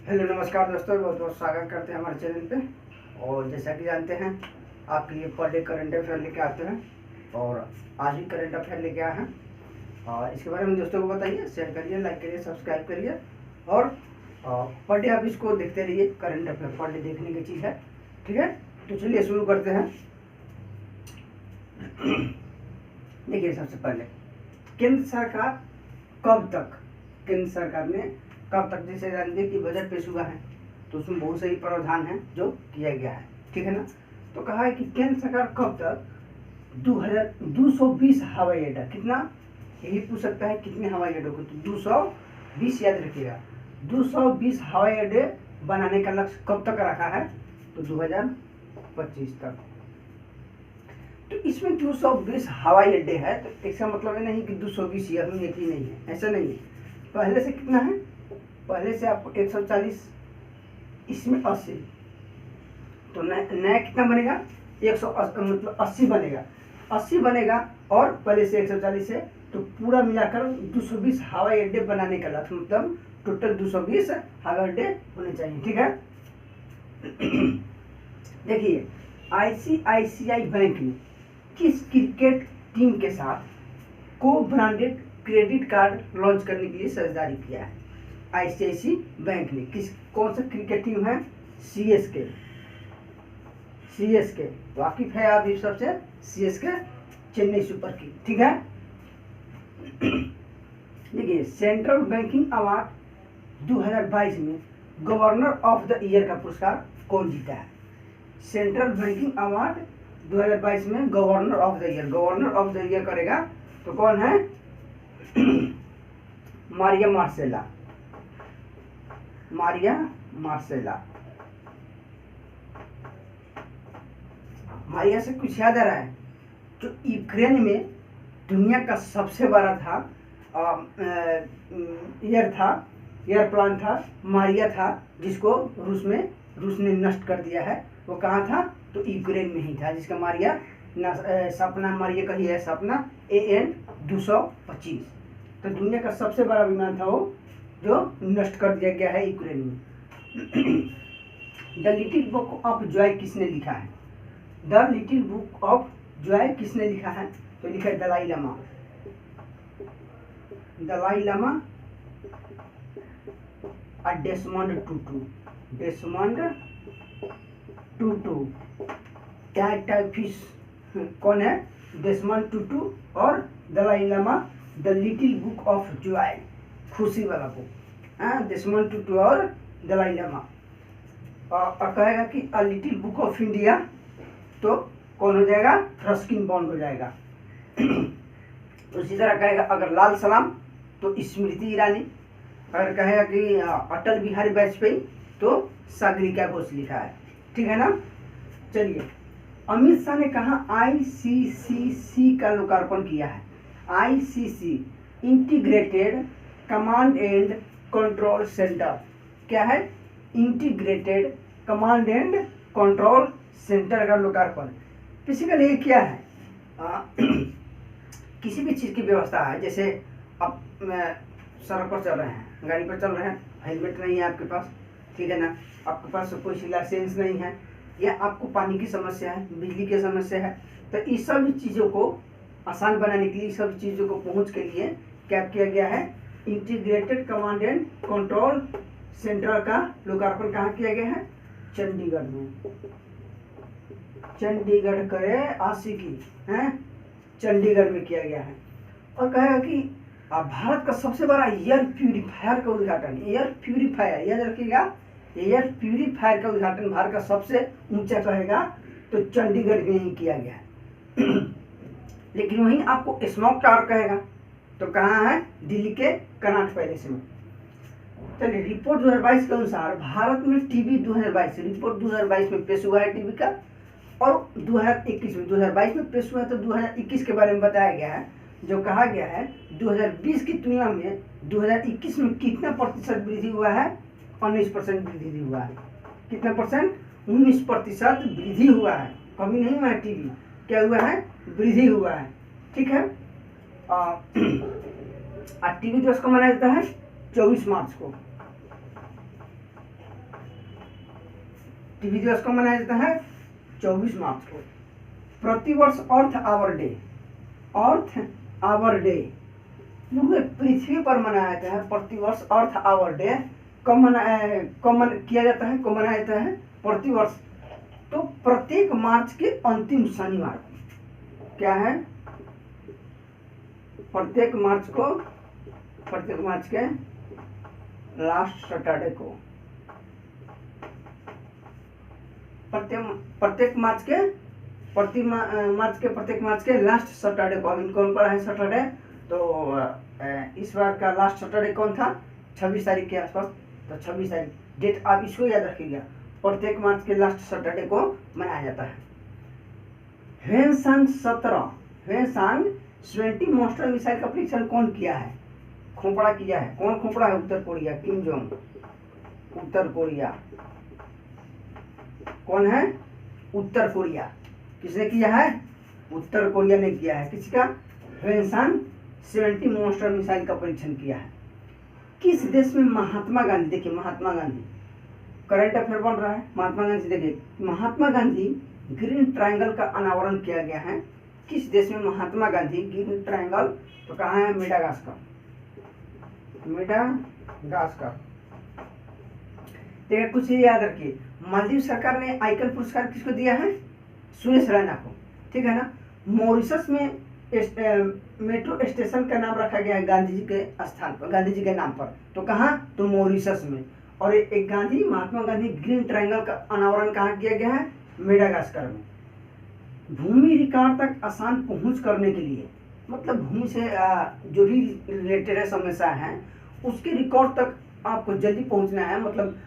Hello नमस्कार दोस्तों, बहुत बहुत स्वागत करते हैं हमारे चैनल पे। और जैसा कि जानते हैं आपके लिए पर डे करंट अफेयर लेके आते हैं और आज भी करंट अफेयर लेके आए हैं। और इसके बारे में दोस्तों को बताइए, शेयर करिए, लाइक करिए, सब्सक्राइब करिए और पर डे आप इसको देखते रहिए। करंट अफेयर पर डे देखने की चीज़ है, ठीक है। तो चलिए शुरू करते हैं। देखिए, सबसे पहले केंद्र सरकार कब तक, केंद्र सरकार ने कब तक, जैसे जानते कि बजट पेश हुआ है तो उसमें बहुत सारी प्रावधान है जो किया गया है, ठीक है ना। तो कहा है कि केंद्र सरकार कब तक 220 हवाई अड्डा, कितना, यही पूछ सकता है कितने हवाई अड्डों को, तो 220 याद रखिएगा। 220 हवाई अड्डे बनाने का लक्ष्य कब तक रखा है, तो 2025 तक। तो इसमें 220 हवाई अड्डे है, तो इसका मतलब है नहीं कि 220 ईयर में एक ही नहीं है, ऐसा नहीं है। पहले से कितना है, पहले से आपको 140, इसमें 80, तो नया कितना बनेगा, 180, मतलब 80 बनेगा, 80 बनेगा। और पहले से 140 है, तो पूरा मिलाकर 220 हवाई अड्डे बनाने का लक्ष्य, मतलब टोटल 220 हवाई अड्डे होने चाहिए, ठीक है। देखिए, ICICI बैंक ने किस क्रिकेट टीम के साथ को ब्रांडेड क्रेडिट कार्ड लॉन्च करने के लिए साझेदारी किया है। ICICI बैंक ने कौन सा क्रिकेट टीम है, CSK वाकिफ है आप इस सबसे, CSK चेन्नई सुपर किंग, ठीक है। देखिए, सेंट्रल बैंकिंग अवार्ड 2022 में गवर्नर ऑफ द ईयर का पुरस्कार कौन जीता है। सेंट्रल बैंकिंग अवार्ड 2022 में गवर्नर ऑफ द ईयर करेगा तो कौन है, मारिया मार्सेला। मारिया से कुछ याद आ रहा है, जो यूक्रेन में दुनिया का सबसे बड़ा था एयरप्लान था, मारिया था, जिसको रूस ने नष्ट कर दिया है। वो कहाँ था, तो यूक्रेन में ही था, जिसका मारिया सपना मारिया का ही है, सपना AN-225। तो दुनिया का सबसे बड़ा विमान था वो, जो नष्ट कर दिया गया है यूक्रेन में। The Little Book of Joy किसने लिखा है, the Little Book of Joy किसने लिखा है, तो लिखा है दलाई लामा और डेसमंड टूटू। टाइफिश कौन है, डेसमंड टूटू और Dalai Lama. The Little Book of Joy, खुशी वाला बुक, डेसमंड टूटू और दलाई लामा। और कहेगा कि a little Book of India, तो कौन हो जाएगा, रस्किन बॉन्ड हो जाएगा। उसी तरह कहेगा अगर लाल सलाम, तो स्मृति ईरानी। अगर कहेगा कि अटल बिहारी वाजपेयी, तो सागरिका घोष लिखा है, ठीक है ना। चलिए, अमित शाह ने कहा ICCC का लोकार्पण किया है। ICC integrated command and control centre, क्या है, integrated command and control centre का लोकार्पण। बेसिकली ये क्या है, किसी भी चीज़ की व्यवस्था है, जैसे अब सड़क पर चल रहे हैं, गाड़ी पर चल रहे हैं, हेलमेट नहीं है आपके पास, ठीक है ना, आपके पास कोई लाइसेंस नहीं है, या आपको पानी की समस्या है, बिजली की समस्या है, तो इस सब चीज़ों को आसान बनाने के लिए, सब चीज़ों को पहुंच के लिए क्या किया गया है, integrated command and control centre का लोकार्पण कहाँ किया गया है, चंडीगढ़ में। चंडीगढ़ करे आशिकी है, चंडीगढ़ में किया गया है। और कहेगा कि भारत का सबसे बड़ा एयर प्यूरीफायर का उद्घाटन, एयर प्यूरीफायर याद रखिएगा, एयर प्यूरीफायर का उद्घाटन भारत का सबसे ऊंचा कहेगा तो चंडीगढ़ में ही किया गया है। लेकिन वहीं आपको स्मॉग टावर कहेगा तो कहाँ है, दिल्ली के कनॉट पैलेस में। चलिए, रिपोर्ट 2022 के अनुसार भारत में टीबी 2022, रिपोर्ट 2022 में पेश हुआ है टीबी का, और 2021 में, 2022 में पेश हुआ है तो 2021 के बारे में बताया गया है, जो कहा गया है 2020 की तुलना में 2021 में कितना प्रतिशत वृद्धि हुआ है, 19% वृद्धि हुआ है। कितना परसेंट, 19% वृद्धि हुआ है, कमी नहीं हुआ है, टीबी क्या हुआ है, वृद्धि हुआ है, ठीक है। टीबी दिवस को मनाया जाता है 24 मार्च को। टीबी दिवस कब मनाया जाता है? 24 मार्च को। प्रतिवर्ष earth hour day, earth hour day पूरे पृथ्वी पर मनाया जाता है। प्रतिवर्ष अर्थ आवर डे कब किया जाता है, कब मनाया जाता है? प्रतिवर्ष तो प्रत्येक मार्च के अंतिम शनिवार को। क्या है? प्रत्येक मार्च के लास्ट सैटरडे को, प्रत्येक मार्च के लास्ट सैटरडे को। अभी कौन पड़ा है सैटरडे? तो इस बार का लास्ट सैटरडे कौन था? 26 तारीख के आसपास। तो 26 तारीख डेट आप इसको याद रखिएगा, प्रत्येक मार्च के लास्ट सैटरडे को मनाया जाता है। ह्वेनसांग 20 मॉन्स्टर मिसाइल का परीक्षण कौन किया है? खोपड़ा किया है। कौन खोपड़ा है? उत्तर कोरिया, किम जोंग, उत्तर कोरिया। कौन है? उत्तर कोरिया। किसने किया है? उत्तर कोरिया ने किया है। किसका? ह्वेनसांग 70 मॉन्स्टर मिसाइल का परीक्षण किया है। किस देश में महात्मा गांधी, देखिए महात्मा गांधी करंट अफेयर बन रहा है। महात्मा गांधी, देखिए महात्मा गांधी ग्रीन ट्रायंगल का अनावरण किया गया है। किस देश में महात्मा गांधी ग्रीन ट्रायंगल? तो कहाँ है? Madagascar, Madagascar. देखिए कुछ याद रखिए, मालदीव सरकार ने आइकन पुरस्कार किसको दिया है? सुरेश रैना को, ठीक है ना। मॉरिशस में मेट्रो स्टेशन का नाम रखा गया है गांधी जी के स्थान पर, गांधी जी के नाम पर। तो कहाँ? तो मॉरिशस में। और एक महात्मा गांधी ग्रीन ट्रायंगल का अनावरण कहाँ किया गया है? मेडागास्कर में। भूमि रिकॉर्ड तक आसान पहुंच करने के लिए, मतलब भूमि से जो भी रिलेटेड है समस्या है उसके रिकॉर्ड तक आपको जल्दी पहुंचना है, मतलब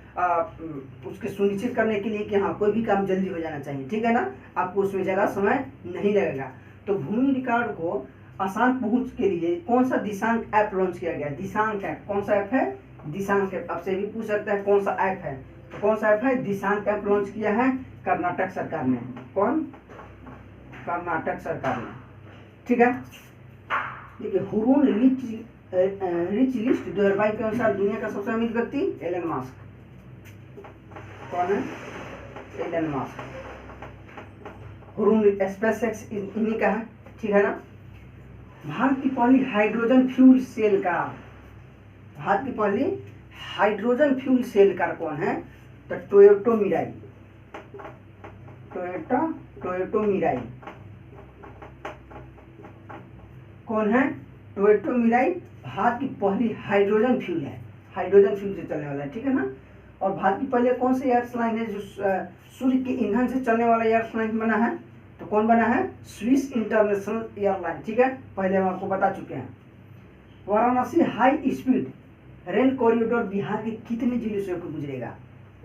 उसके सुनिश्चित करने के लिए कि हाँ कोई भी काम जल्दी हो जाना चाहिए, ठीक है ना। आपको उसमें ज़्यादा समय नहीं लगेगा। तो भूमि रिकॉर्ड को आसान पहुंच के लिए कौन सा दिशांक ऐप लॉन्च किया गया? दिशांक ऐप। कौन सा ऐप है? दिशांक ऐप। आपसे भी पूछ सकता है कौन सा ऐप है, तो कौन सा ऐप है? दिशांक ऐप लॉन्च किया है कर्नाटक सरकार ने। कौन? कर्नाटक सरकार ने, ठीक है। देखिए हुरून रिच लिस्ट 2022 के अनुसार दुनिया का सबसे अमीर व्यक्ति एलन मस्क। कौन है? Elon Musk. हुरून स्पेसएक्स इन्हीं का है, ठीक है ना। भारत की पहली hydrogen fuel cell car, Bharat की पहली हाइड्रोजन फ्यूल सेल कार कौन है? तो टोयोटा मिराई, टोयोटा मिराई। कौन है? टोयोटा मिराई भारत की पहली हाइड्रोजन फ्यूल है, हाइड्रोजन फ्यूल से चलने वाला है, ठीक है ना। और भारत की पहले कौन सी एयरलाइन है जो सूर्य के ईंधन से चलने वाला एयरलाइन बना है? तो कौन बना है? स्विस इंटरनेशनल एयरलाइन, ठीक है। पहले हम आपको बता चुके हैं। Varanasi high speed rail corridor Bihar के कितने जिलों से होकर गुजरेगा?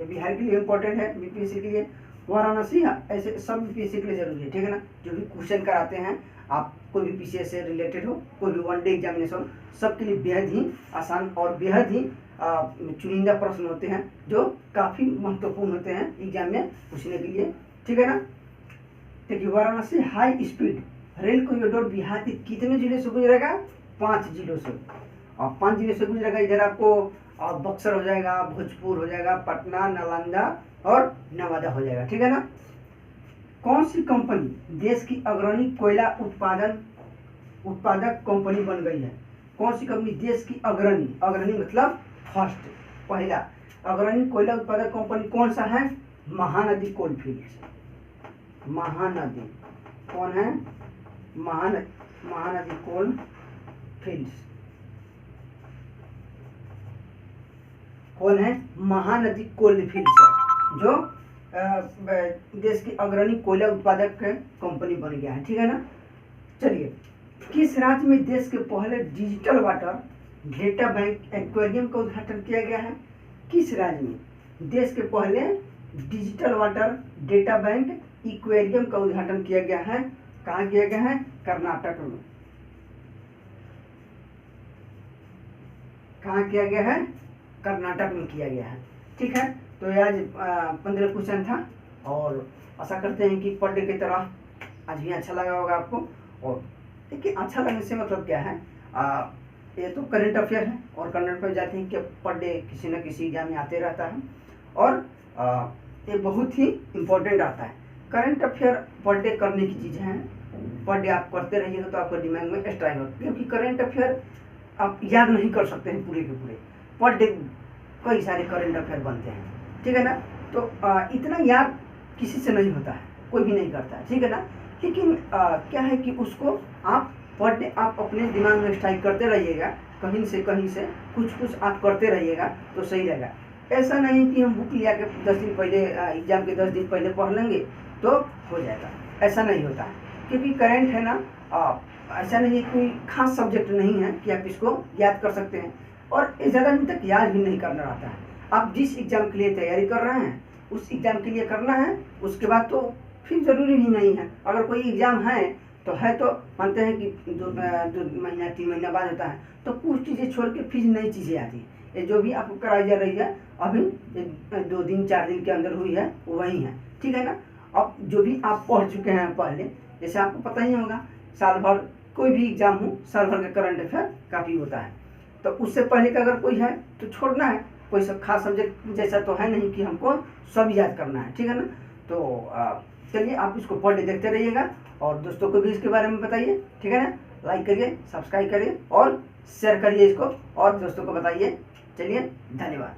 ये बिहार के लिए इम्पोर्टेंट है, बीपीएससी के लिए। वाराणसी ऐसे सब बीपीएससी के लिए जरूरी है, ठीक है ना। जो भी क्वेश्चन कराते हैं आप, कोई भी पीसीएस से रिलेटेड हो, कोई भी वनडे एग्जामिनेशन, सबके लिए बेहद ही आसान और बेहद ही चुनिंदा प्रश्न होते हैं जो काफ़ी महत्वपूर्ण होते हैं एग्जाम में पूछने के लिए, ठीक है ना। देखिए Varanasi high speed rail corridor Bihar के कितने जिले से गुजरेगा? 5 जिलों से। और 5 जिलों से गुजरेगा। इधर आपको बक्सर हो जाएगा, भोजपुर हो जाएगा, पटना, नालंदा और नवादा हो जाएगा, ठीक है ना। कौन सी कंपनी देश की अग्रणी कोयला उत्पादक कंपनी बन गई है? कौन सी कंपनी देश की अग्रणी मतलब फर्स्ट, पहला अग्रणी कोयला उत्पादक कंपनी कौन सा है? महानदी कोलफील्ड्स। महानदी कौन है? महानदी कोलफील्ड्स। कौन है? महानदी कोलफील्ड्स है जो देश की अग्रणी कोयला उत्पादक कंपनी बन गया है, ठीक है ना। चलिए, किस राज्य में देश के पहले digital water data bank aquarium का उद्घाटन किया गया है? किस राज्य में देश के पहले digital water data bank aquarium का उद्घाटन किया गया है? कहाँ किया गया है? कर्नाटक में। कहाँ किया गया है? कर्नाटक में किया गया है, ठीक है। तो आज 15 क्वेश्चन था और आशा करते हैं कि पर डे की तरह आज भी अच्छा लगा होगा आपको। और देखिए अच्छा लगने से मतलब क्या है, ये तो करंट अफेयर है और करंट अफेयर जाते हैं कि पर डे किसी न किसी एग्जाम में आते रहता है। और ये बहुत ही इम्पोर्टेंट आता है। करंट अफेयर पर डे करने की चीज़ें हैं, पर डे आप करते रहिएगा तो आपका दिमाग में स्ट्राइक होगा, क्योंकि करंट अफेयर आप याद नहीं कर सकते हैं पूरे के पूरे, पर डे कई सारे करंट अफेयर बनते हैं, ठीक है ना। तो इतना याद किसी से नहीं होता है, कोई भी नहीं करता है, ठीक है ना। लेकिन क्या है कि उसको आप पर डे आप अपने दिमाग में स्ट्राइक करते रहिएगा, कहीं से कुछ आप करते रहिएगा तो सही रहेगा। ऐसा नहीं कि हम बुक लिया के 10 दिन पहले एग्जाम के 10 दिन पहले पढ़ लेंगे तो हो जाएगा, ऐसा नहीं होता है। क्योंकि करंट है ना, ऐसा नहीं है, कोई खास सब्जेक्ट नहीं है कि आप इसको याद कर सकते हैं, और ज़्यादा दिन तक याद भी नहीं करना रहता है। आप जिस एग्ज़ाम के लिए तैयारी कर रहे हैं उस एग्ज़ाम के लिए करना है, उसके बाद तो फिर ज़रूरी भी नहीं है। अगर कोई एग्ज़ाम है तो मानते हैं कि 2 महीना 3 महीना बाद होता है, तो कुछ चीज़ें छोड़ के फिर नई चीज़ें आती हैं। ये जो भी आपको कराई जा रही है अभी 2 दिन 4 दिन के अंदर हुई है वो वही है, ठीक है ना। अब जो भी आप पढ़ चुके हैं पहले, जैसे आपको पता ही होगा साल भर कोई भी एग्ज़ाम हो, साल भर का करंट अफेयर काफ़ी होता है, तो उससे पहले का अगर कोई है तो छोड़ना है। कोई सब खास सब्जेक्ट जैसा तो है नहीं कि हमको सब याद करना है, ठीक है ना। तो चलिए आप इसको पर डे देखते रहिएगा और दोस्तों को भी इसके बारे में बताइए, ठीक है ना। लाइक करिए, सब्सक्राइब करिए और शेयर करिए इसको और दोस्तों को बताइए। चलिए, धन्यवाद।